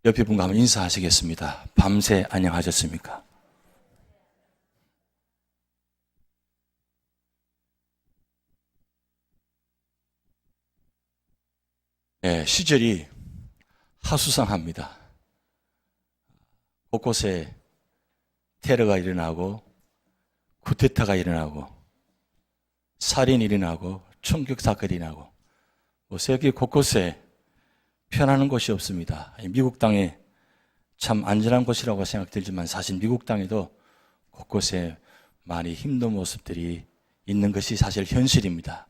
옆에 분과 한번 인사하시겠습니다. 밤새 안녕하셨습니까? 시절이 하수상합니다. 곳곳에 테러가 일어나고 쿠데타가 일어나고 살인이 일어나고 총격사건이 일어나고 세계 곳곳에 편안한 곳이 없습니다. 미국 땅에 참 안전한 곳이라고 생각들지만 사실 미국 땅에도 곳곳에 많이 힘든 모습들이 있는 것이 사실 현실입니다.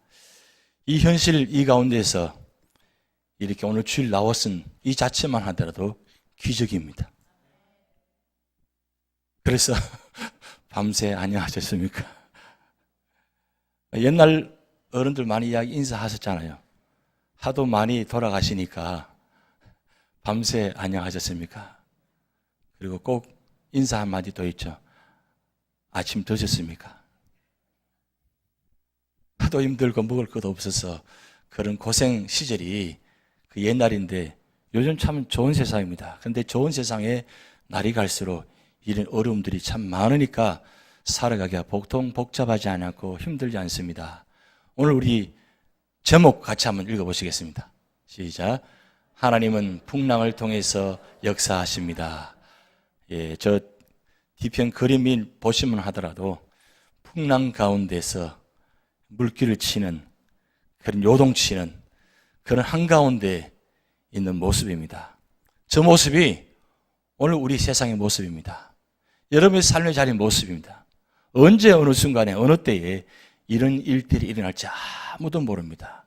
이 현실 이 가운데서 이렇게 오늘 주일 나왔은 이 자체만 하더라도 기적입니다. 그래서 밤새 안녕하셨습니까? 옛날 어른들 많이 인사하셨잖아요. 하도 많이 돌아가시니까 밤새 안녕하셨습니까? 그리고 꼭 인사 한마디 더 있죠. 아침 드셨습니까? 하도 힘들고 먹을 것도 없어서 그런 고생 시절이 그 옛날인데 요즘 참 좋은 세상입니다. 그런데 좋은 세상에 날이 갈수록 이런 어려움들이 참 많으니까 살아가기가 보통 복잡하지 않고 힘들지 않습니다. 오늘 우리 제목 같이 한번 읽어보시겠습니다. 시작. 하나님은 풍랑을 통해서 역사하십니다. 저 뒤편 그림이 보시면 하더라도 풍랑 가운데서 물길을 치는 그런 요동치는 그런 한가운데 있는 모습입니다. 저 모습이 오늘 우리 세상의 모습입니다. 여러분의 삶의 자리의 모습입니다. 언제 어느 순간에 어느 때에 이런 일들이 일어날지 아무도 모릅니다.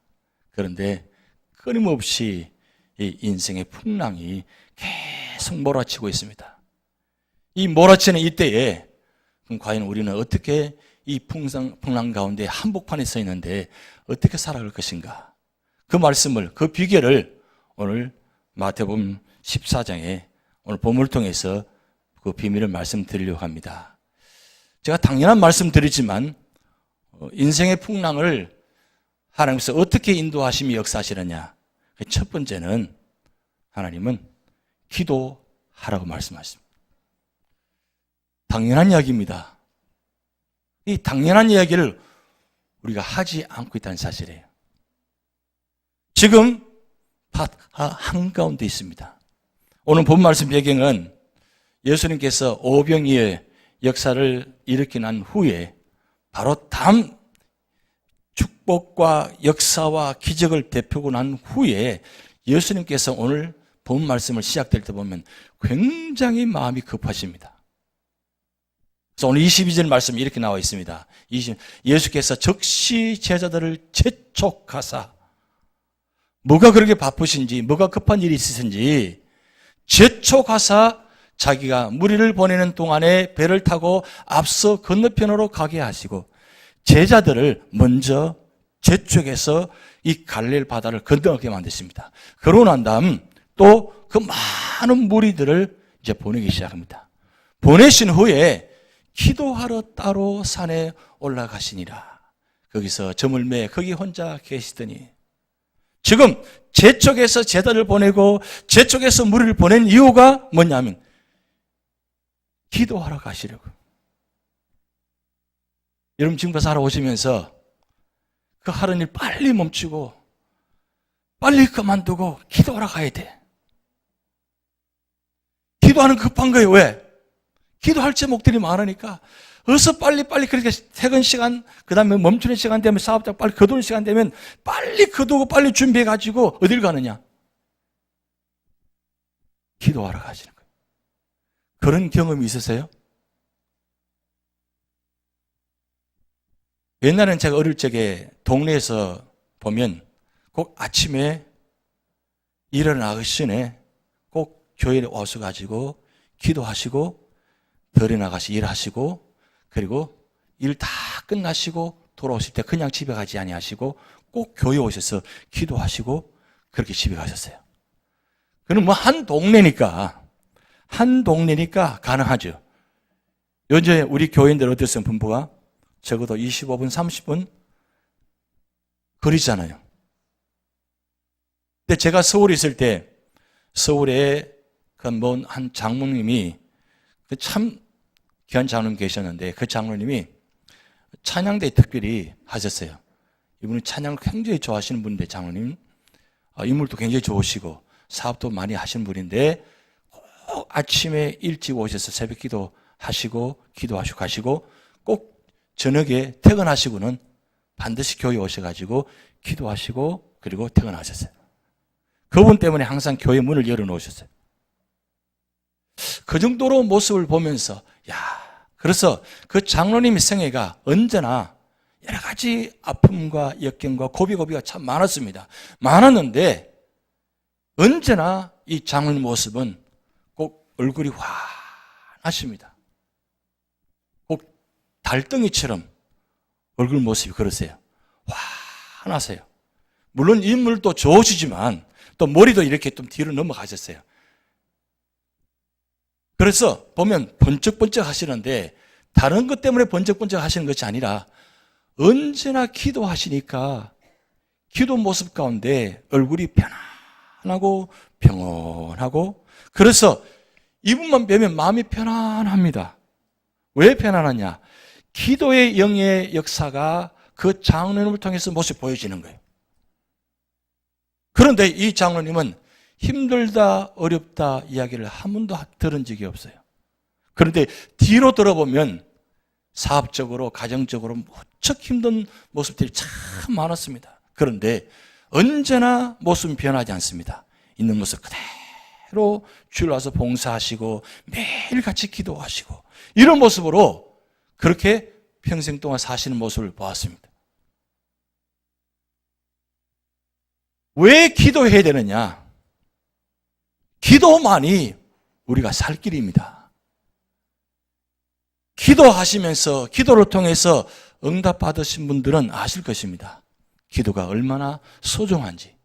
그런데 끊임없이 이 인생의 풍랑이 계속 몰아치고 있습니다. 이 몰아치는 이때에 그럼 과연 우리는 어떻게 이 풍랑 가운데 한복판에 서 있는데 어떻게 살아갈 것인가? 그 말씀을, 그 비결을 오늘 마태복음 14장에 오늘 본문을 통해서 그 비밀을 말씀드리려고 합니다. 제가 당연한 말씀 드리지만 인생의 풍랑을 하나님께서 어떻게 인도하시며 역사하시느냐. 첫 번째는 하나님은 기도하라고 말씀하십니다. 당연한 이야기입니다. 이 당연한 이야기를 우리가 하지 않고 있다는 사실이에요. 지금 밭 한가운데 있습니다. 오늘 본 말씀 배경은 예수님께서 오병이의 역사를 일으키고 난 후에 바로 다음 축복과 역사와 기적을 대표하고 난 후에 예수님께서 오늘 본 말씀을 시작될 때 보면 굉장히 마음이 급하십니다. 그래서 오늘 22절 말씀이 이렇게 나와 있습니다. 예수께서 즉시 제자들을 재촉하사 뭐가 그렇게 바쁘신지 뭐가 급한 일이 있으신지 재촉하사 자기가 무리를 보내는 동안에 배를 타고 앞서 건너편으로 가게 하시고 제자들을 먼저 재촉해서 이 갈릴리 바다를 건너게 만드십니다. 그러고 난 다음 또 그 많은 무리들을 이제 보내기 시작합니다. 보내신 후에 기도하러 따로 산에 올라가시니라. 거기서 점을 매 거기 혼자 계시더니 지금 제쪽에서 제자를 보내고 제쪽에서 무리를 보낸 이유가 뭐냐면 기도하러 가시려고. 여러분 지금까지 살아오시면서 그 하는 일 빨리 멈추고 빨리 그만두고 기도하러 가야 돼. 기도하는 급한 거예요. 왜? 기도할 제목들이 많으니까 어서 빨리빨리 그렇게 퇴근 시간 그 다음에 멈추는 시간 되면 사업장 빨리 거두는 시간 되면 빨리 거두고 빨리 준비해가지고 어딜 가느냐? 기도하러 가시는 거예요. 그런 경험이 있으세요? 옛날에는 제가 어릴 적에 동네에서 보면 꼭 아침에 일어나기 전에 꼭 교회에 오셔가지고 기도하시고 덜에 나가시 일하시고 그리고 일 다 끝나시고 돌아오실 때 그냥 집에 가지 아니하시고 꼭 교회 오셔서 기도하시고 그렇게 집에 가셨어요. 그럼 뭐 한 동네니까 가능하죠. 요즘 우리 교인들 어땠어요? 분부가 적어도 25분 30분 거리잖아요. 근데 제가 서울에 있을 때 서울에 한 장로님이 참 귀한 장로님 계셨는데 그 장로님이 찬양대 특별히 하셨어요. 이분은 찬양을 굉장히 좋아하시는 분인데 장로님 인물도 굉장히 좋으시고 사업도 많이 하시는 분인데 꼭 아침에 일찍 오셔서 새벽 기도 하시고 기도하시고 가시고 꼭 저녁에 퇴근하시고는 반드시 교회 오셔가지고 기도하시고 그리고 퇴근하셨어요. 그분 때문에 항상 교회 문을 열어놓으셨어요. 그 정도로 모습을 보면서 그래서 그 장로님의 생애가 언제나 여러 가지 아픔과 역경과 고비고비가 참 많았는데 언제나 이 장로님 모습은 꼭 얼굴이 환하십니다. 꼭 달덩이처럼 얼굴 모습이 그러세요. 환하세요. 물론 인물도 좋으시지만 또 머리도 이렇게 좀 뒤로 넘어가셨어요. 그래서 보면 번쩍번쩍 하시는데 다른 것 때문에 번쩍번쩍 하시는 것이 아니라 언제나 기도하시니까 기도 모습 가운데 얼굴이 편안하고 평온하고 그래서 이분만 뵈면 마음이 편안합니다. 왜 편안하냐? 기도의 영의 역사가 그 장로님을 통해서 모습이 보여지는 거예요. 그런데 이 장로님은 힘들다, 어렵다 이야기를 한 번도 들은 적이 없어요. 그런데 뒤로 들어보면 사업적으로, 가정적으로 무척 힘든 모습들이 참 많았습니다. 그런데 언제나 모습은 변하지 않습니다. 있는 모습 그대로 주일 와서 봉사하시고 매일 같이 기도하시고 이런 모습으로 그렇게 평생 동안 사시는 모습을 보았습니다. 왜 기도해야 되느냐? 기도만이 우리가 살 길입니다. 기도하시면서 기도를 통해서 응답 받으신 분들은 아실 것입니다. 기도가 얼마나 소중한지.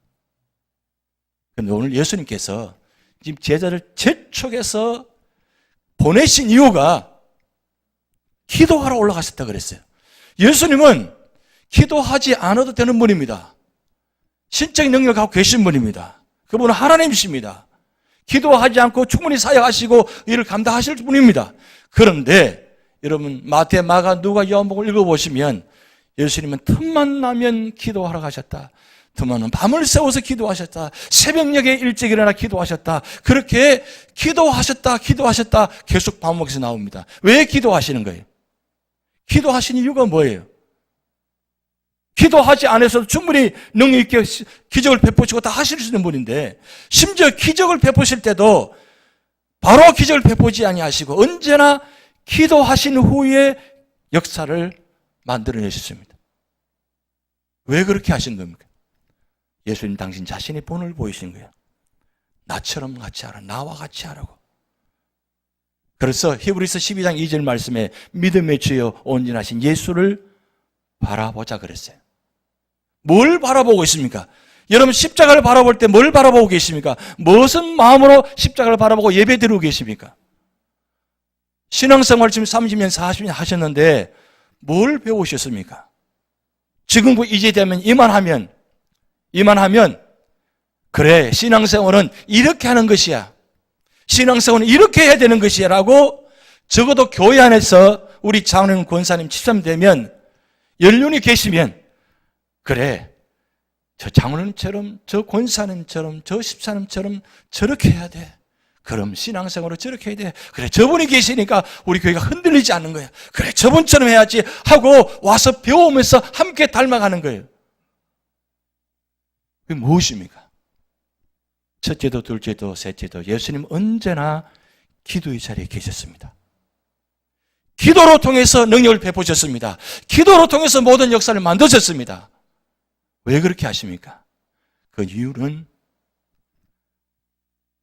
그런데 오늘 예수님께서 지금 제자를 재촉해서 보내신 이유가 기도하러 올라가셨다 그랬어요. 예수님은 기도하지 않아도 되는 분입니다. 신적인 능력을 갖고 계신 분입니다. 그분은 하나님이십니다. 기도하지 않고 충분히 사역하시고 일을 감당하실 분입니다. 그런데 여러분 마태, 마가, 누가, 요한복음을 읽어보시면 예수님은 틈만 나면 기도하러 가셨다. 틈만 나면 밤을 새워서 기도하셨다. 새벽녘에 일찍 일어나 기도하셨다. 그렇게 기도하셨다 계속 반복해서 나옵니다. 왜 기도하시는 거예요? 기도하신 이유가 뭐예요? 기도하지 않아서도 충분히 능력 있게 기적을 베푸시고 다 하실 수 있는 분인데 심지어 기적을 베푸실 때도 바로 기적을 베푸지 아니하시고 언제나 기도하신 후에 역사를 만들어내셨습니다. 왜 그렇게 하신 겁니까? 예수님 당신 자신의 본을 보이신 거예요. 나처럼 같이 하라. 나와 같이 하라고. 그래서 히브리서 12장 2절 말씀에 믿음의 주여 온전하신 예수를 바라보자 그랬어요. 뭘 바라보고 있습니까? 여러분 십자가를 바라볼 때 뭘 바라보고 계십니까? 무슨 마음으로 십자가를 바라보고 예배 드리고 계십니까? 신앙생활 지금 30년, 40년 하셨는데 뭘 배우셨습니까? 지금 이제 되면 이만하면 그래 신앙생활은 이렇게 하는 것이야. 신앙생활은 이렇게 해야 되는 것이야 라고 적어도 교회 안에서 우리 장로님, 권사님, 집사님 되면 연륜이 계시면 그래 저 장로님처럼 저 권사님처럼 저 집사님처럼 저렇게 해야 돼. 그럼 신앙생활로 저렇게 해야 돼. 그래 저분이 계시니까 우리 교회가 흔들리지 않는 거야. 그래 저분처럼 해야지 하고 와서 배우면서 함께 닮아가는 거예요. 그게 무엇입니까? 첫째도 둘째도 셋째도 예수님 언제나 기도의 자리에 계셨습니다. 기도로 통해서 능력을 베푸셨습니다. 기도로 통해서 모든 역사를 만드셨습니다. 왜 그렇게 하십니까? 그 이유는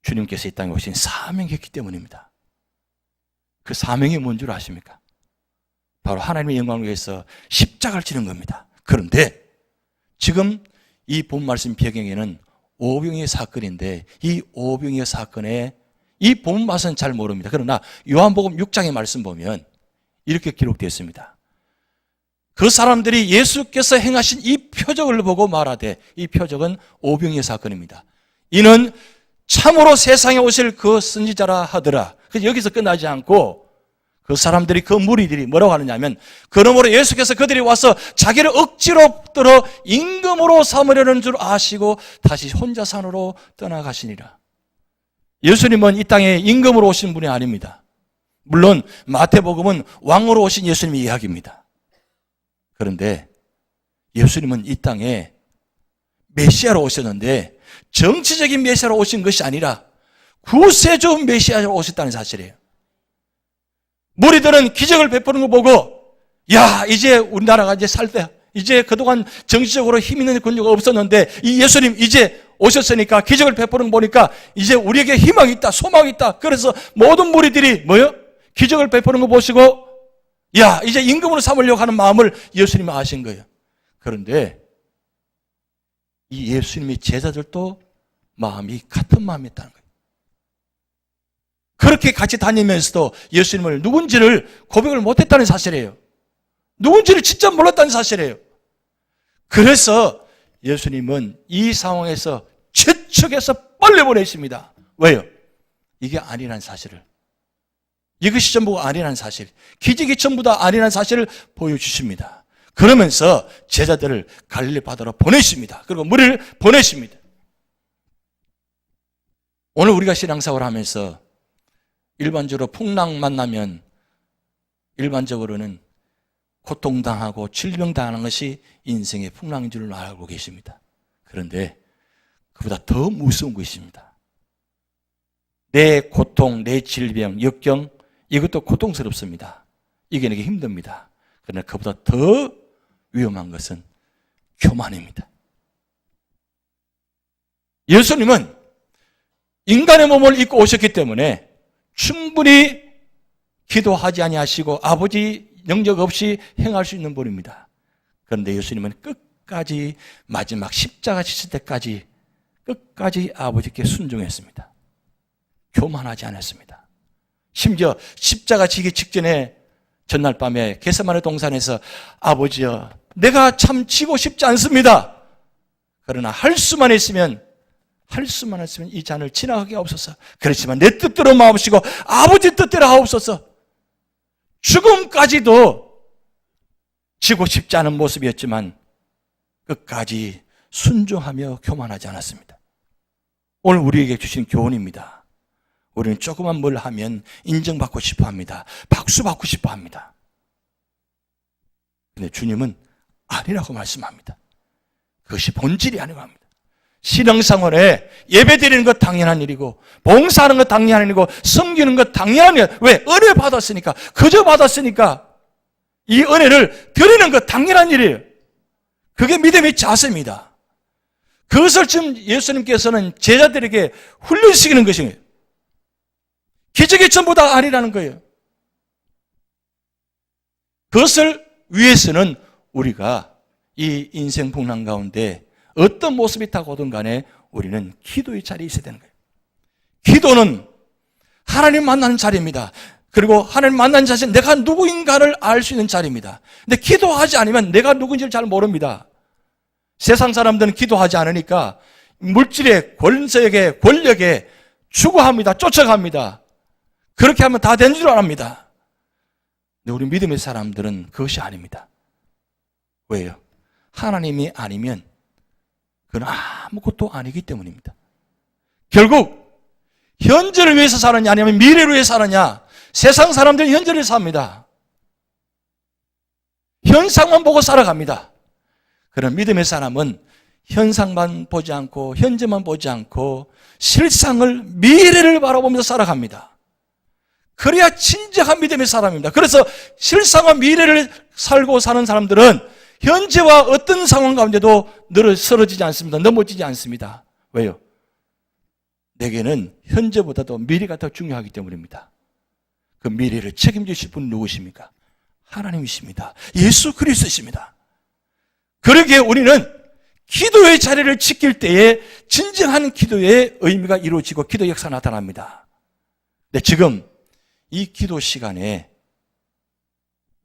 주님께서 이 땅에 오신 사명이 있기 때문입니다. 그 사명이 뭔 줄 아십니까? 바로 하나님의 영광을 위해서 십자가를 지는 겁니다. 그런데 지금 이 본 말씀 배경에는 오병이의 사건인데 이 오병이의 사건에 이 본 말씀은 잘 모릅니다. 그러나 요한복음 6장의 말씀 보면 이렇게 기록되어 있습니다. 그 사람들이 예수께서 행하신 이 표적을 보고 말하되 이 표적은 오병이의 사건입니다. 이는 참으로 세상에 오실 그 선지자라 하더라. 그래서 여기서 끝나지 않고 그 사람들이, 그 무리들이 뭐라고 하느냐면, 그러므로 예수께서 그들이 와서 자기를 억지로 들어 임금으로 삼으려는 줄 아시고 다시 혼자 산으로 떠나가시니라. 예수님은 이 땅에 임금으로 오신 분이 아닙니다. 물론 마태복음은 왕으로 오신 예수님의 이야기입니다. 그런데 예수님은 이 땅에 메시아로 오셨는데 정치적인 메시아로 오신 것이 아니라 구세주 메시아로 오셨다는 사실이에요. 무리들은 기적을 베푸는 거 보고, 야, 이제 우리나라가 이제 살 때, 이제 그동안 정치적으로 힘 있는 권력이 없었는데 이 예수님 이제 오셨으니까 기적을 베푸는 거 보니까 이제 우리에게 희망이 있다, 소망이 있다. 그래서 모든 무리들이 뭐요? 기적을 베푸는 거 보시고, 야, 이제 임금으로 삼으려고 하는 마음을 예수님이 아신 거예요. 그런데 이 예수님의 제자들도 마음이 같은 마음이었다는 거예요. 그렇게 같이 다니면서도 예수님을 누군지를 고백을 못했다는 사실이에요. 누군지를 진짜 몰랐다는 사실이에요. 그래서 예수님은 이 상황에서 채찍에서 빨려보내십니다. 왜요? 이게 아니라는 사실을, 이것이 전부가 아니라는 사실, 기적이 전부 다 아니라는 사실을 보여주십니다. 그러면서 제자들을 갈릴리 바다로 보내십니다. 그리고 무리를 보내십니다. 오늘 우리가 신앙생활을 하면서 일반적으로 풍랑 만나면 일반적으로는 고통당하고 질병당하는 것이 인생의 풍랑인 줄 알고 계십니다. 그런데 그보다 더 무서운 것입니다. 내 고통, 내 질병, 역경, 이것도 고통스럽습니다. 이겨내기 힘듭니다. 그러나 그보다 더 위험한 것은 교만입니다. 예수님은 인간의 몸을 입고 오셨기 때문에 충분히 기도하지 아니하시고 아버지 영역 없이 행할 수 있는 분입니다. 그런데 예수님은 끝까지 마지막 십자가 지실 때까지 끝까지 아버지께 순종했습니다. 교만하지 않았습니다. 심지어 십자가 지기 직전에 전날 밤에 겟세마네 동산에서 아버지여, 내가 참 지고 싶지 않습니다. 그러나 할 수만 있으면 이 잔을 지나가게 하옵소서. 그렇지만 내 뜻대로 마옵시고 아버지 뜻대로 하옵소서. 죽음까지도 지고 싶지 않은 모습이었지만 끝까지 순종하며 교만하지 않았습니다. 오늘 우리에게 주신 교훈입니다. 우리는 조그만 뭘 하면 인정받고 싶어 합니다. 박수 받고 싶어 합니다. 근데 주님은 아니라고 말씀합니다. 그것이 본질이 아니라고 합니다. 신앙생활에 예배드리는 것 당연한 일이고, 봉사하는 것 당연한 일이고, 섬기는 것 당연한 일. 왜? 은혜 받았으니까, 그저 받았으니까 이 은혜를 드리는 것 당연한 일이에요. 그게 믿음의 자세입니다. 그것을 지금 예수님께서는 제자들에게 훈련시키는 것이에요. 기적이 전부 다 아니라는 거예요. 그것을 위해서는 우리가 이 인생 풍랑 가운데 어떤 모습이 타고든 간에 우리는 기도의 자리에 있어야 되는 거예요. 기도는 하나님 만나는 자리입니다. 그리고 하나님 만나는 자리는 내가 누구인가를 알 수 있는 자리입니다. 근데 기도하지 않으면 내가 누군지를 잘 모릅니다. 세상 사람들은 기도하지 않으니까 물질의 권세에, 권력에 추구합니다. 쫓아갑니다. 그렇게 하면 다 된 줄 압니다. 근데 우리 믿음의 사람들은 그것이 아닙니다. 왜요? 하나님이 아니면 그건 아무것도 아니기 때문입니다. 결국 현재를 위해서 사느냐 아니면 미래를 위해서 사느냐. 세상 사람들은 현재를 삽니다. 현상만 보고 살아갑니다. 그런 믿음의 사람은 현상만 보지 않고 현재만 보지 않고 실상을, 미래를 바라보면서 살아갑니다. 그래야 진정한 믿음의 사람입니다. 그래서 실상과 미래를 살고 사는 사람들은 현재와 어떤 상황 가운데도 쓰러지지 않습니다. 넘어지지 않습니다. 왜요? 내게는 현재보다도 미래가 더 중요하기 때문입니다. 그 미래를 책임지실 분은 누구십니까? 하나님이십니다. 예수 그리스도십니다. 그러기에 우리는 기도의 자리를 지킬 때에 진정한 기도의 의미가 이루어지고 기도 역사가 나타납니다. 근데 지금 이 기도 시간에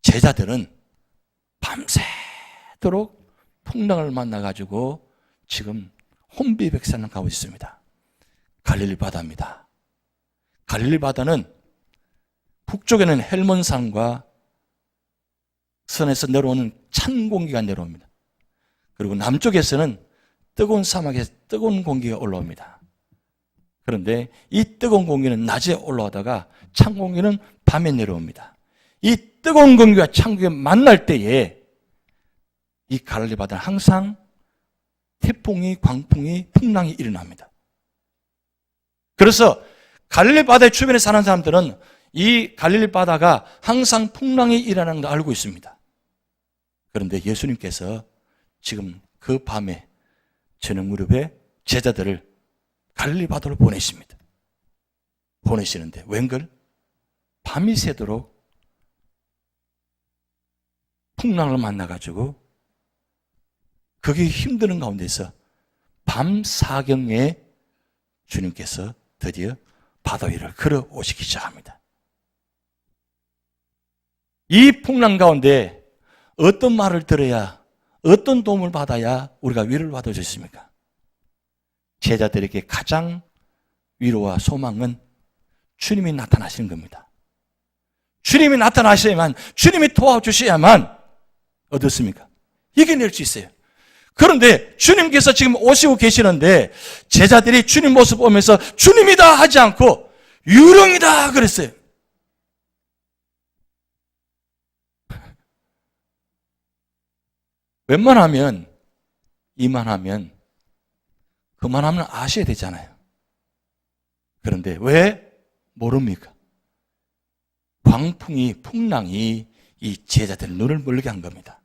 제자들은 밤새도록 풍랑을 만나가지고 지금 혼비백산을 가고 있습니다. 갈릴리 바다입니다. 갈릴리 바다는 북쪽에는 헬몬산과 선에서 내려오는 찬 공기가 내려옵니다. 그리고 남쪽에서는 뜨거운 사막에서 뜨거운 공기가 올라옵니다. 그런데 이 뜨거운 공기는 낮에 올라오다가 찬 공기는 밤에 내려옵니다. 이 뜨거운 공기와 찬 공기가 만날 때에 이 갈릴리 바다는 항상 태풍이, 광풍이, 풍랑이 일어납니다. 그래서 갈릴리 바다의 주변에 사는 사람들은 이 갈릴리 바다가 항상 풍랑이 일어나는 걸 알고 있습니다. 그런데 예수님께서 지금 그 밤에 저녁 무렵에 제자들을 갈릴리 바다로 보내십니다. 보내시는데 웬걸? 밤이 새도록 풍랑을 만나가지고 그게 힘드는 가운데서 밤 사경에 주님께서 드디어 바다 위를 걸어오시기 시작합니다. 이 풍랑 가운데 어떤 말을 들어야, 어떤 도움을 받아야 우리가 위로를 받을 수 있습니까? 제자들에게 가장 위로와 소망은 주님이 나타나시는 겁니다. 주님이 나타나셔야만, 주님이 도와주셔야만 어떻습니까? 이겨낼 수 있어요. 그런데 주님께서 지금 오시고 계시는데 제자들이 주님 모습 보면서 주님이다 하지 않고 유령이다 그랬어요. 웬만하면, 이만하면, 그만하면 아셔야 되잖아요. 그런데 왜 모릅니까? 광풍이, 풍랑이 이 제자들 눈을 멀게 한 겁니다.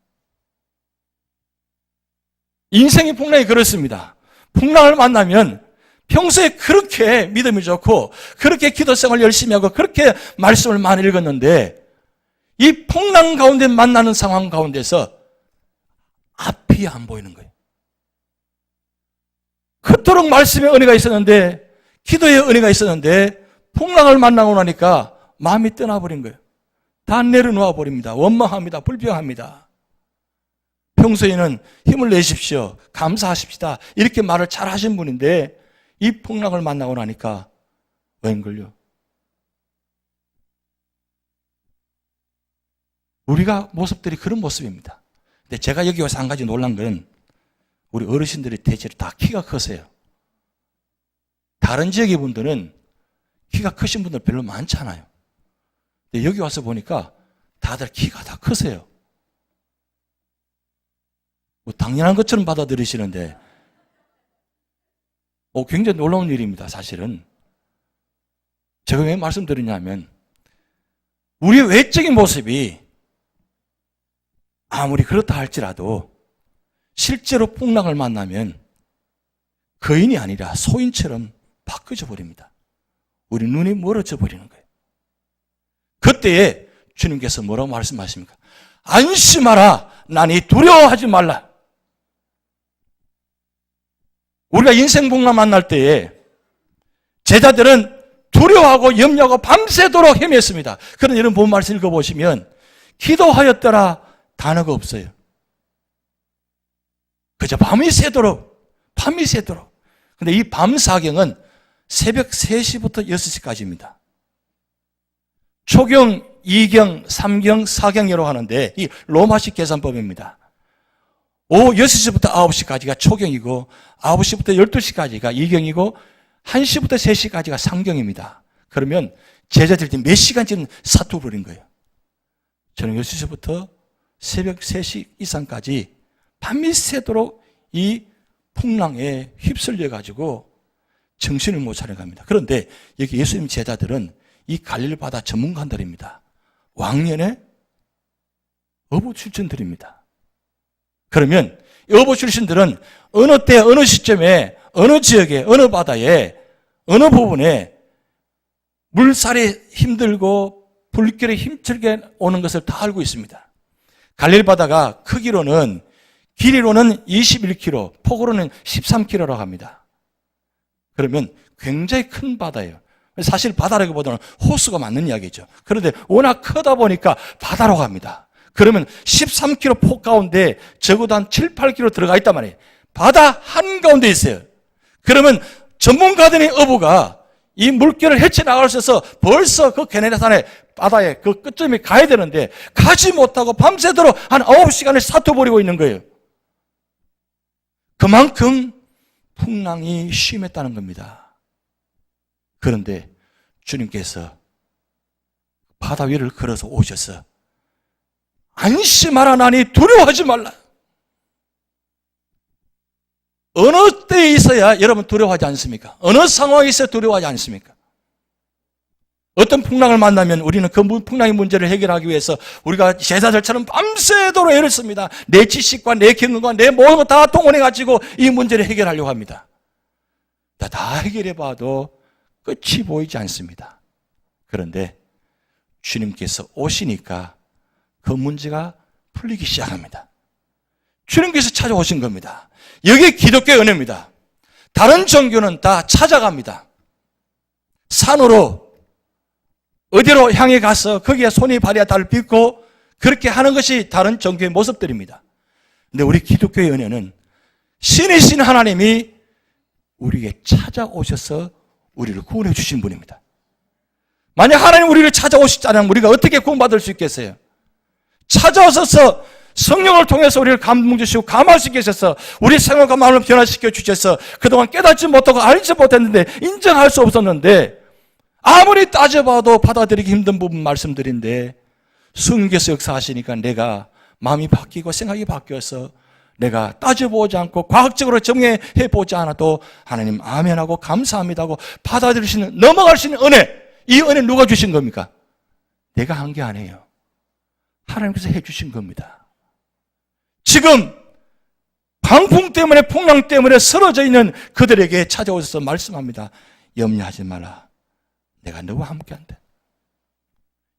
인생의 풍랑이 그렇습니다. 풍랑을 만나면 평소에 그렇게 믿음이 좋고 그렇게 기도 생활 열심히 하고 그렇게 말씀을 많이 읽었는데 이 풍랑 가운데 만나는 상황 가운데서 앞이 안 보이는 거예요. 그토록 말씀의 은혜가 있었는데, 기도의 은혜가 있었는데 풍랑을 만나고 나니까 마음이 떠나버린 거예요. 다 내려놓아 버립니다. 원망합니다. 불평합니다. 평소에는 힘을 내십시오, 감사하십시다, 이렇게 말을 잘 하신 분인데 이 풍랑을 만나고 나니까 웬걸요? 우리가 모습들이 그런 모습입니다. 근데 제가 여기 와서 한 가지 놀란 건 우리 어르신들이 대체로 다 키가 크세요. 다른 지역의 분들은 키가 크신 분들 별로 많지 않아요. 근데 여기 와서 보니까 다들 키가 다 크세요. 뭐 당연한 것처럼 받아들이시는데 굉장히 놀라운 일입니다. 사실은 제가 왜 말씀드리냐면 우리의 외적인 모습이 아무리 그렇다 할지라도 실제로 풍랑을 만나면 거인이 아니라 소인처럼 바뀌어져 버립니다. 우리 눈이 멀어져 버리는 거예요. 그때에 주님께서 뭐라고 말씀하십니까? 안심하라, 나니 두려워하지 말라. 우리가 인생 풍랑 만날 때에 제자들은 두려워하고 염려하고 밤새도록 헤맸습니다. 그런데 이런 본 말씀 읽어보시면 기도하였더라 단어가 없어요. 그저 밤이 새도록. 근데 이 밤 사경은 새벽 3시부터 6시까지입니다. 초경, 2경, 3경, 4경이라고 하는데 이 로마식 계산법입니다. 오후 6시부터 9시까지가 초경이고 9시부터 12시까지가 2경이고 1시부터 3시까지가 3경입니다. 그러면 제자들이 몇 시간쯤 사투 벌인 거예요. 저는 6시부터 새벽 3시 이상까지 밤이 새도록 이 풍랑에 휩쓸려 가지고 정신을 못 차려갑니다. 그런데 여기 예수님 제자들은 이 갈릴리 바다 전문가들입니다. 왕년의 어부 출신들입니다. 그러면 어부 출신들은 어느 때, 어느 시점에, 어느 지역에, 어느 바다에, 어느 부분에 물살이 힘들고 불길이 힘들게 오는 것을 다 알고 있습니다. 갈릴리 바다가 크기로는, 길이로는 21km, 폭으로는 13km라고 합니다. 그러면 굉장히 큰 바다예요. 사실 바다라기보다는 호수가 맞는 이야기죠. 그런데 워낙 크다 보니까 바다로 갑니다. 그러면 13km 폭 가운데 적어도 한 7, 8km 들어가 있단 말이에요. 바다 한가운데 있어요. 그러면 전문가들의 어부가 이 물결을 헤쳐나갈 수 있어서 벌써 그 게네사렛 바다에 그 끝점에 가야 되는데 가지 못하고 밤새도록 한 9시간을 사투버리고 있는 거예요. 그만큼 풍랑이 심했다는 겁니다. 그런데 주님께서 바다 위를 걸어서 오셔서 안심하라 나니 두려워하지 말라. 어느 때에 있어야 여러분 두려워하지 않습니까? 어느 상황에 있어야 두려워하지 않습니까? 어떤 풍랑을 만나면 우리는 그 풍랑의 문제를 해결하기 위해서 우리가 제자들처럼 밤새도록 애를 씁니다. 내 지식과 내 경험과 내 모든 것 다 동원해가지고 이 문제를 해결하려고 합니다. 다 해결해봐도 끝이 보이지 않습니다. 그런데 주님께서 오시니까 그 문제가 풀리기 시작합니다. 주님께서 찾아오신 겁니다. 여기 기독교의 은혜입니다. 다른 종교는 다 찾아갑니다. 산으로 어디로 향해 가서 거기에 손이 발이 달을 빚고 그렇게 하는 것이 다른 종교의 모습들입니다. 근데 우리 기독교의 은혜는 신이신 하나님이 우리에게 찾아오셔서 우리를 구원해 주신 분입니다. 만약 하나님 우리를 찾아오시지 않으면 우리가 어떻게 구원받을 수 있겠어요? 찾아오셔서 성령을 통해서 우리를 감동 주시고 감화할 수 있게 하셔서 우리 생각과 마음을 변화시켜 주셔서 그동안 깨닫지 못하고 알지 못했는데 인정할 수 없었는데 아무리 따져봐도 받아들이기 힘든 부분 말씀드린데 성령께서 역사하시니까 내가 마음이 바뀌고 생각이 바뀌어서 내가 따져보지 않고 과학적으로 정해보지 않아도 하나님 아멘하고 감사합니다고 받아들이시는 넘어갈 수 있는 은혜, 이 은혜 누가 주신 겁니까? 내가 한 게 아니에요. 하나님께서 해주신 겁니다. 지금 강풍 때문에 풍랑 때문에 쓰러져 있는 그들에게 찾아오셔서 말씀합니다. 염려하지 마라. 내가 너와 함께한다.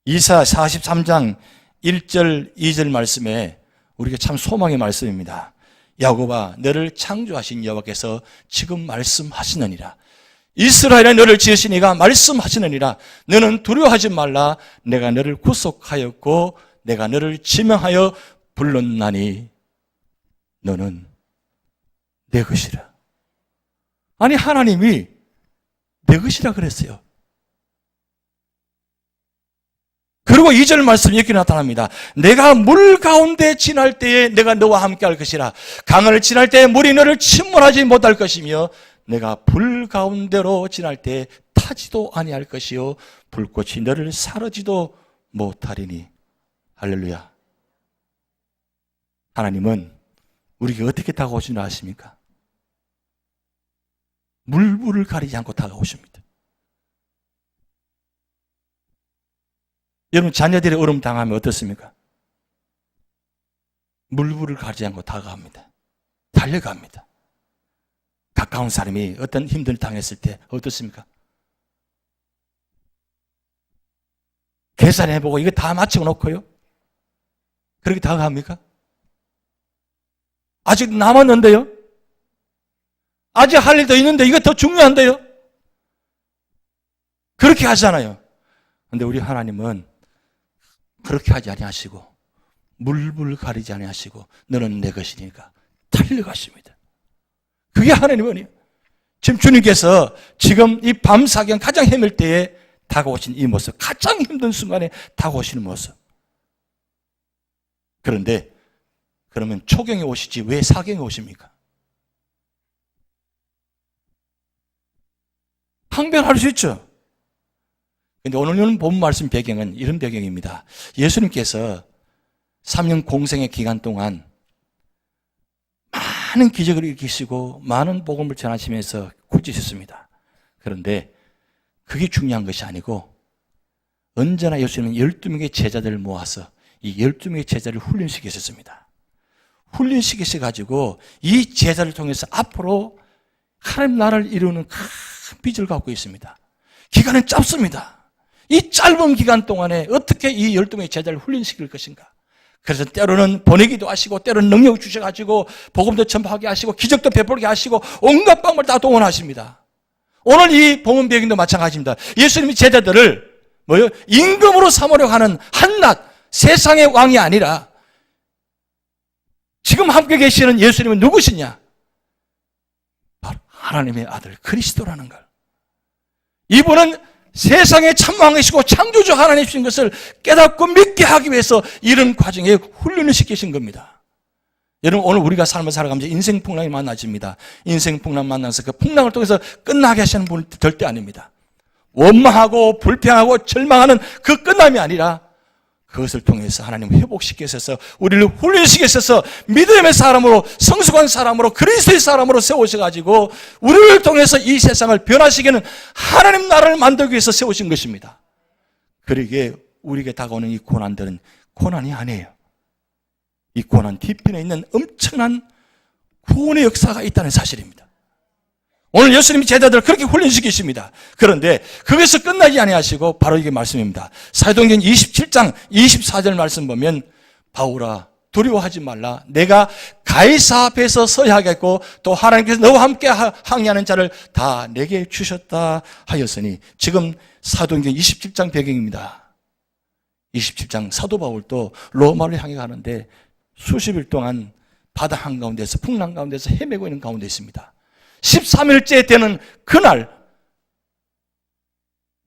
이사 43장 1절 2절 말씀에 우리가 참 소망의 말씀입니다. 야곱아 너를 창조하신 여호와께서 지금 말씀하시느니라. 이스라엘의 너를 지으신 이가 말씀하시느니라. 너는 두려워하지 말라. 내가 너를 구속하였고 내가 너를 지명하여 불렀나니 너는 내 것이라. 아니 하나님이 내 것이라 그랬어요. 그리고 2절 말씀 이렇게 나타납니다. 내가 물 가운데 지날 때에 내가 너와 함께 할 것이라. 강을 지날 때에 물이 너를 침몰하지 못할 것이며 내가 불 가운데로 지날 때에 타지도 아니할 것이요 불꽃이 너를 사르지도 못하리니. 할렐루야. 하나님은 우리에게 어떻게 다가오시는 줄 아십니까? 물불을 가리지 않고 다가오십니다. 여러분 자녀들이 어려움 당하면 어떻습니까? 물불을 가리지 않고 다가갑니다. 달려갑니다. 가까운 사람이 어떤 힘든 일 당했을 때 어떻습니까? 계산해보고 이거 다 맞춰 놓고요. 그렇게 다가갑니까? 아직 남았는데요? 아직 할 일도 있는데 이거 더 중요한데요? 그렇게 하잖아요. 그런데 우리 하나님은 그렇게 하지 아니하시고 물불 가리지 아니하시고 너는 내 것이니까 달려가십니다. 그게 하나님의 은혜예요. 지금 주님께서 지금 이 밤사경 가장 헤맬 때에 다가오신 이 모습, 가장 힘든 순간에 다가오시는 모습. 그런데 그러면 초경에 오시지 왜 사경에 오십니까? 항변할 수 있죠. 그런데 오늘 본 말씀 배경은 이런 배경입니다. 예수님께서 3년 공생의 기간 동안 많은 기적을 일으키시고 많은 복음을 전하시면서 굳으셨습니다. 그런데 그게 중요한 것이 아니고 언제나 예수님은 12명의 제자들을 모아서 이 12명의 제자를 훈련시키셨습니다. 훈련시키셔가지고 이 제자를 통해서 앞으로 하나님 나라를 이루는 큰 빚을 갖고 있습니다. 기간은 짧습니다. 이 짧은 기간 동안에 어떻게 이 12명의 제자를 훈련시킬 것인가. 그래서 때로는 보내기도 하시고 때로는 능력 주셔가지고 복음도 전파하게 하시고 기적도 베풀게 하시고 온갖 방법을 다 동원하십니다. 오늘 이 복음 배경도 마찬가지입니다. 예수님이 제자들을 임금으로 삼으려고 하는 한낱 세상의 왕이 아니라 지금 함께 계시는 예수님은 누구시냐? 바로 하나님의 아들 그리스도라는 걸, 이분은 세상의 참왕이시고 창조주 하나님이신 것을 깨닫고 믿게 하기 위해서 이런 과정에 훈련을 시키신 겁니다. 여러분, 오늘 우리가 삶을 살아가면서 인생 풍랑이 만나집니다. 인생 풍랑 만나서 그 풍랑을 통해서 끝나게 하시는 분은 절대 아닙니다. 원망하고 불평하고 절망하는 그 끝남이 아니라 그것을 통해서 하나님 회복시키셔서 우리를 훈련시키셔서 믿음의 사람으로, 성숙한 사람으로, 그리스도의 사람으로 세우셔가지고 우리를 통해서 이 세상을 변화시키는 하나님 나라를 만들기 위해서 세우신 것입니다. 그러기에 우리에게 다가오는 이 고난들은 고난이 아니에요. 이 고난 뒤편에 있는 엄청난 구원의 역사가 있다는 사실입니다. 오늘 예수님이 제자들을 그렇게 훈련시키십니다. 그런데 거기서 끝나지 아니하시고 바로 이게 말씀입니다. 사도행전 27장 24절 말씀 보면, 바울아 두려워하지 말라, 내가 가이사 앞에서 서야 하겠고 또 하나님께서 너와 함께 항의하는 자를 다 내게 주셨다 하였으니, 지금 사도행전 27장 배경입니다. 27장 사도 바울도 로마를 향해 가는데 수십일 동안 바다 한가운데서, 풍랑 가운데서 헤매고 있는 가운데 있습니다. 13일째 되는 그날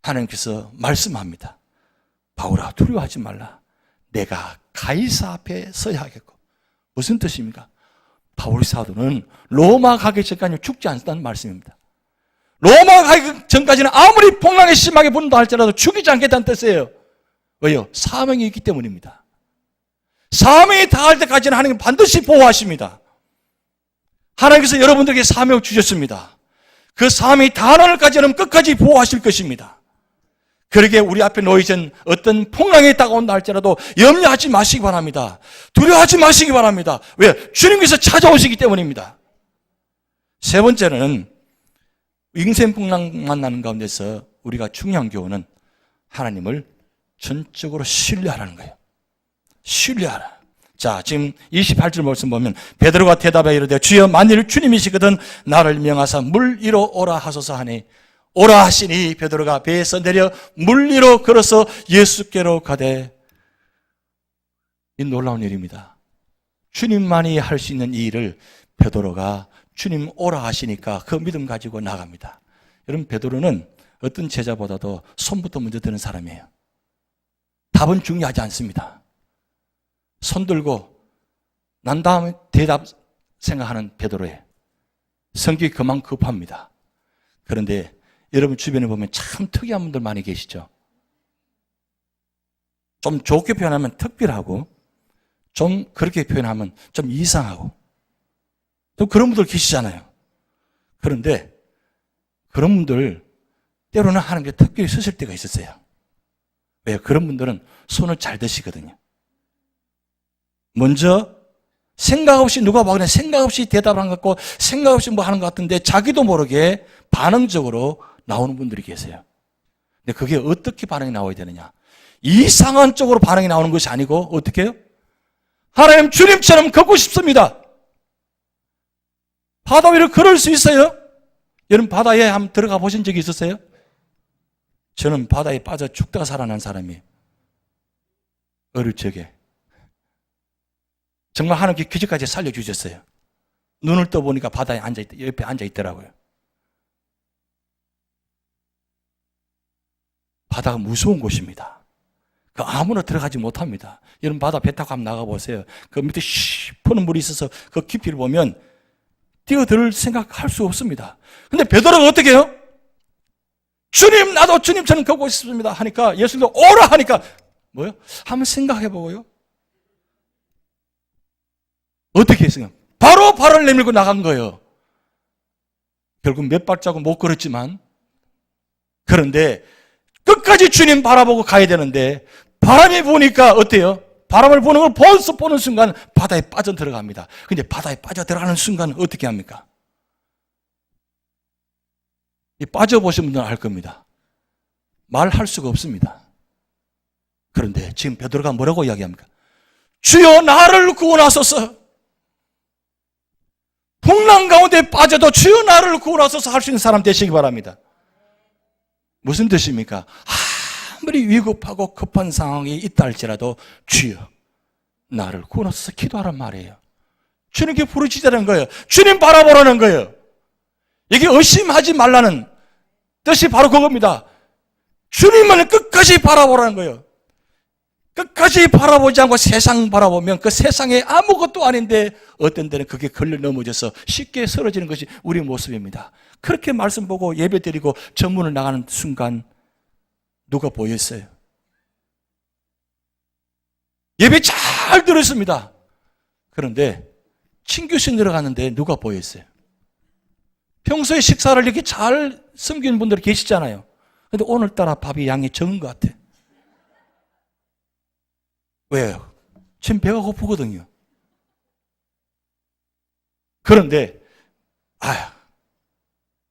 하나님께서 말씀합니다. 바울아 두려워하지 말라, 내가 가이사 앞에 서야 하겠고. 무슨 뜻입니까? 바울 사도는 로마 가기 전까지 죽지 않았다는 말씀입니다. 로마 가기 전까지는 아무리 풍랑이 심하게 분다 할지라도 죽이지 않겠다는 뜻이에요. 왜요? 사명이 있기 때문입니다. 사명이 다할 때까지는 하나님은 반드시 보호하십니다. 하나님께서 여러분들에게 사명을 주셨습니다. 그 사명이 다하는 날까지는 끝까지 보호하실 것입니다. 그러기에 우리 앞에 놓여진 어떤 풍랑이 다가온다 할지라도 염려하지 마시기 바랍니다. 두려워하지 마시기 바랍니다. 왜? 주님께서 찾아오시기 때문입니다. 세 번째는 인생 풍랑 만나는 가운데서 우리가 중요한 교훈은 하나님을 전적으로 신뢰하라는 거예요. 신뢰하라. 자, 지금 28절 말씀 보면, 베드로가 대답하여 이르되 주여 만일 주님이시거든 나를 명하사 물 위로 오라 하소서 하니, 오라 하시니 베드로가 배에서 내려 물 위로 걸어서 예수께로 가되. 이 놀라운 일입니다. 주님만이 할 수 있는 이 일을 베드로가 주님 오라 하시니까 그 믿음 가지고 나갑니다. 여러분, 베드로는 어떤 제자보다도 손부터 먼저 드는 사람이에요. 답은 중요하지 않습니다. 손 들고 난 다음에 대답 생각하는 베드로예요. 성격이 그만 급합니다. 그런데 여러분 주변에 보면 참 특이한 분들 많이 계시죠. 좀 좋게 표현하면 특별하고, 좀 그렇게 표현하면 좀 이상하고, 또 그런 분들 계시잖아요. 그런데 그런 분들 때로는 하나님께 특별히 쓰실 때가 있었어요. 왜요? 그런 분들은 손을 잘 드시거든요. 먼저 생각 없이, 누가 막 그냥 생각 없이 대답을 한 것 같고 생각 없이 뭐 하는 것 같은데 자기도 모르게 반응적으로 나오는 분들이 계세요. 근데 그게 어떻게 반응이 나와야 되느냐? 이상한 쪽으로 반응이 나오는 것이 아니고 어떻게 해요? 하나님 주님처럼 걷고 싶습니다. 바다 위를 걸을 수 있어요? 여러분 바다에 한번 들어가 보신 적이 있었어요? 저는 바다에 빠져 죽다가 살아난 사람이에요. 어릴 적에. 정말 하나님께 기적까지 살려주셨어요. 눈을 떠보니까 바다에 옆에 앉아있더라고요. 바다가 무서운 곳입니다. 그 아무나 들어가지 못합니다. 여러분 바다 배 타고 한번 나가보세요. 그 밑에 푸는 물이 있어서 그 깊이를 보면 뛰어들 생각할 수 없습니다. 근데 베드로가 어떻게 해요? 주님, 나도 주님처럼 걷고 싶습니다 하니까, 예수님도 오라 하니까 뭐요? 한번 생각해보고요. 어떻게 했어요? 바로 발을 내밀고 나간 거예요. 결국 몇 발자국 못 걸었지만, 그런데 끝까지 주님 바라보고 가야 되는데 바람이 부니까 어때요? 바람을 부는 걸 벌써 보는 순간 바다에 빠져 들어갑니다. 근데 바다에 빠져 들어가는 순간 어떻게 합니까? 빠져보신 분들은 알 겁니다. 말할 수가 없습니다. 그런데 지금 베드로가 뭐라고 이야기합니까? 주여 나를 구원하소서. 풍랑 가운데 빠져도 주여 나를 구원하소서 할 수 있는 사람 되시기 바랍니다. 무슨 뜻입니까? 아무리 위급하고 급한 상황이 있다 할지라도 주여 나를 구원하소서 기도하란 말이에요. 주님께 부르짖으라는 거예요. 주님 바라보라는 거예요. 이게 의심하지 말라는 뜻이 바로 그겁니다. 주님을 끝까지 바라보라는 거예요. 끝까지 바라보지 않고 세상 바라보면 그 세상에 아무것도 아닌데 어떤 데는 그게 걸려 넘어져서 쉽게 쓰러지는 것이 우리 모습입니다. 그렇게 말씀 보고 예배 드리고 전문을 나가는 순간 누가 보였어요? 예배 잘 들었습니다. 그런데 친교실 들어갔는데 누가 보였어요? 평소에 식사를 이렇게 잘 섬기는 분들이 계시잖아요. 근데 오늘따라 밥이 양이 적은 것 같아. 왜요? 지금 배가 고프거든요. 그런데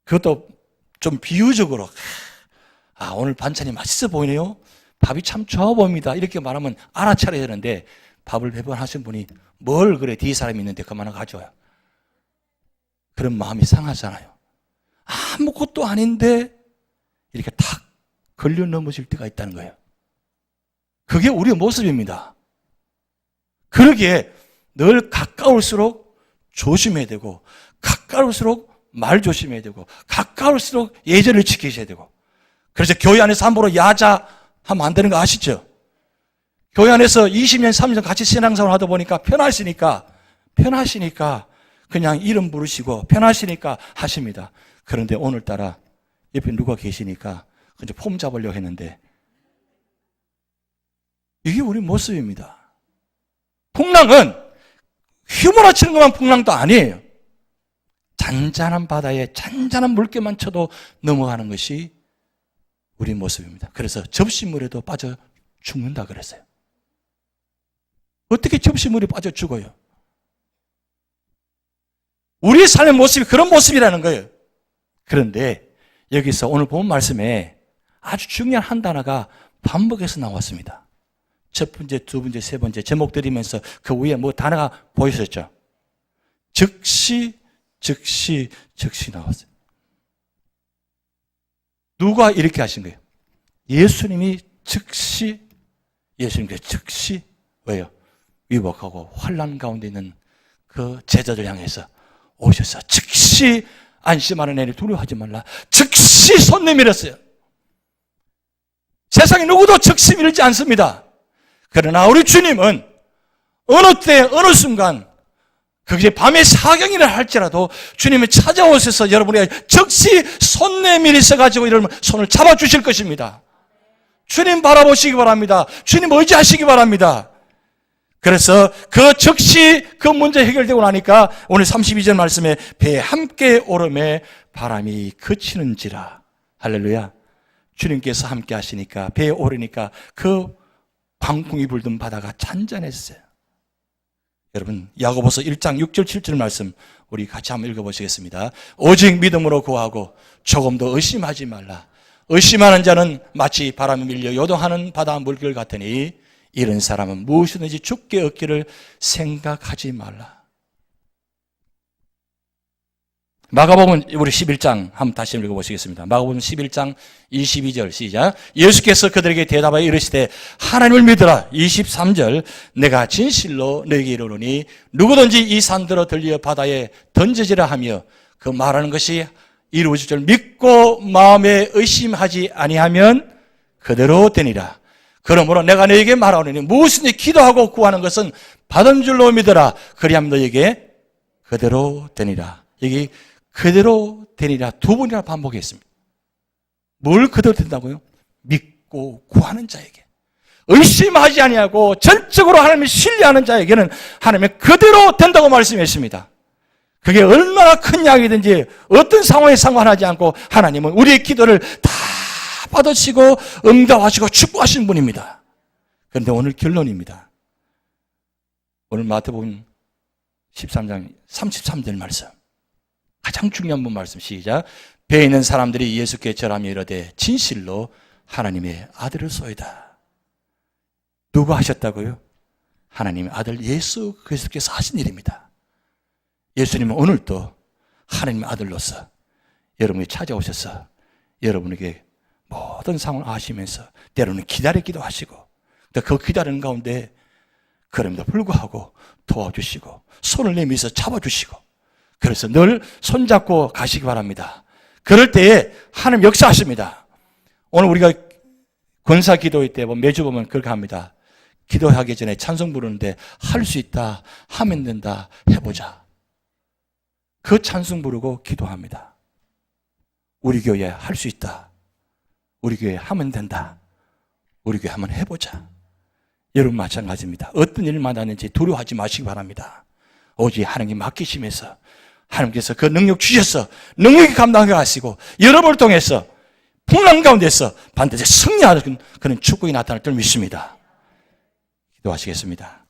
그것도 좀 비유적으로 오늘 반찬이 맛있어 보이네요. 밥이 참 좋아 보입니다. 이렇게 말하면 알아차려야 되는데 밥을 매번 하신 분이 뭘 그래 뒤에 사람이 있는데 그만 가져와요. 그런 마음이 상하잖아요. 아무것도 아닌데 이렇게 탁 걸려 넘어질 때가 있다는 거예요. 그게 우리의 모습입니다. 그러기에 늘 가까울수록 조심해야 되고 가까울수록 말 조심해야 되고 가까울수록 예절을 지키셔야 되고 그래서 교회 안에서 함부로 야자하면 안 되는 거 아시죠? 교회 안에서 20년, 30년 같이 신앙생활 하다 보니까 편하시니까 그냥 이름 부르시고 편하시니까 하십니다. 그런데 오늘따라 옆에 누가 계시니까 이제 폼 잡으려고 했는데 이게 우리 모습입니다. 풍랑은 휘몰아치는 것만 풍랑도 아니에요. 잔잔한 바다에 잔잔한 물결만 쳐도 넘어가는 것이 우리 모습입니다. 그래서 접시물에도 빠져 죽는다 그랬어요. 어떻게 접시물이 빠져 죽어요? 우리의 삶의 모습이 그런 모습이라는 거예요. 그런데 여기서 오늘 본 말씀에 아주 중요한 한 단어가 반복해서 나왔습니다. 첫 번째, 두 번째, 세 번째 제목 드리면서 그 위에 뭐 단어가 보이셨죠? 즉시 나왔어요. 누가 이렇게 하신 거예요? 예수님께서 즉시 왜요? 위복하고 환난 가운데 있는 그 제자들 향해서 오셔서 즉시 안심하는 애를 두려워하지 말라. 즉시 손 내밀었어요. 세상에 누구도 즉시 밀지 않습니다. 그러나 우리 주님은 어느 때 어느 순간 그게 밤에 사경이라 할지라도 주님이 찾아오셔서 여러분이 즉시 손 내밀으셔가지고 여러분 손을 잡아주실 것입니다. 주님 바라보시기 바랍니다. 주님 의지하시기 바랍니다. 그래서 그 즉시 그 문제 해결되고 나니까 오늘 32절 말씀에 배에 함께 오름에 바람이 그치는지라. 할렐루야. 주님께서 함께 하시니까 배에 오르니까 그 광풍이 불던 바다가 잔잔했어요. 여러분 야고보서 1장 6절 7절 말씀 우리 같이 한번 읽어보시겠습니다. 오직 믿음으로 구하고 조금도 의심하지 말라. 의심하는 자는 마치 바람에 밀려 요동하는 바다 물결 같으니 이런 사람은 무엇이든지 죽게 얻기를 생각하지 말라. 마가복음 우리 11장 한번 다시 읽어보시겠습니다. 마가복음 11장 22절 시작. 예수께서 그들에게 대답하여 이르시되 하나님을 믿으라. 23절 내가 진실로 너에게 이르노니 누구든지 이 산들어 들려 바다에 던져지라 하며 그 말하는 것이 이루어질 줄 믿고 마음에 의심하지 아니하면 그대로 되니라. 그러므로 내가 너에게 말하노니 무엇이든지 기도하고 구하는 것은 받은 줄로 믿어라. 그리하면 너에게 그대로 되니라. 여기 그대로 되니라 두 번이나 반복했습니다. 뭘 그대로 된다고요? 믿고 구하는 자에게. 의심하지 아니하고 전적으로 하나님을 신뢰하는 자에게는 하나님의 그대로 된다고 말씀했습니다. 그게 얼마나 큰 약이든지 어떤 상황에 상관하지 않고 하나님은 우리의 기도를 다 받으시고 응답하시고 축복하시는 분입니다. 그런데 오늘 결론입니다. 오늘 마태복음 13장 33절 말씀. 가장 중요한 분 말씀 시작. 배에 있는 사람들이 예수께 절하며 이르되 진실로 하나님의 아들을 쏘이다. 누가 하셨다고요? 하나님의 아들 예수 그리스도께서 하신 일입니다. 예수님은 오늘도 하나님의 아들로서 여러분이 찾아오셔서 여러분에게 모든 상황을 아시면서 때로는 기다리기도 하시고 그 기다리는 가운데 그럼에도 불구하고 도와주시고 손을 내밀어서 잡아주시고 그래서 늘 손잡고 가시기 바랍니다. 그럴 때에 하나님 역사하십니다. 오늘 우리가 권사 기도회 때 매주 보면 그렇게 합니다. 기도하기 전에 찬송 부르는데 할 수 있다, 하면 된다, 해보자. 그 찬송 부르고 기도합니다. 우리 교회 할 수 있다. 우리 교회 하면 된다. 우리 교회 한번 해보자. 여러분 마찬가지입니다. 어떤 일을 만나는지 두려워하지 마시기 바랍니다. 오직 하나님 맡기시면서 하나님께서 그 능력 주셔서 능력이 감당하시고 여러분을 통해서 풍랑 가운데서 반드시 승리하는 그런 축복이 나타날 줄 믿습니다. 기도하시겠습니다.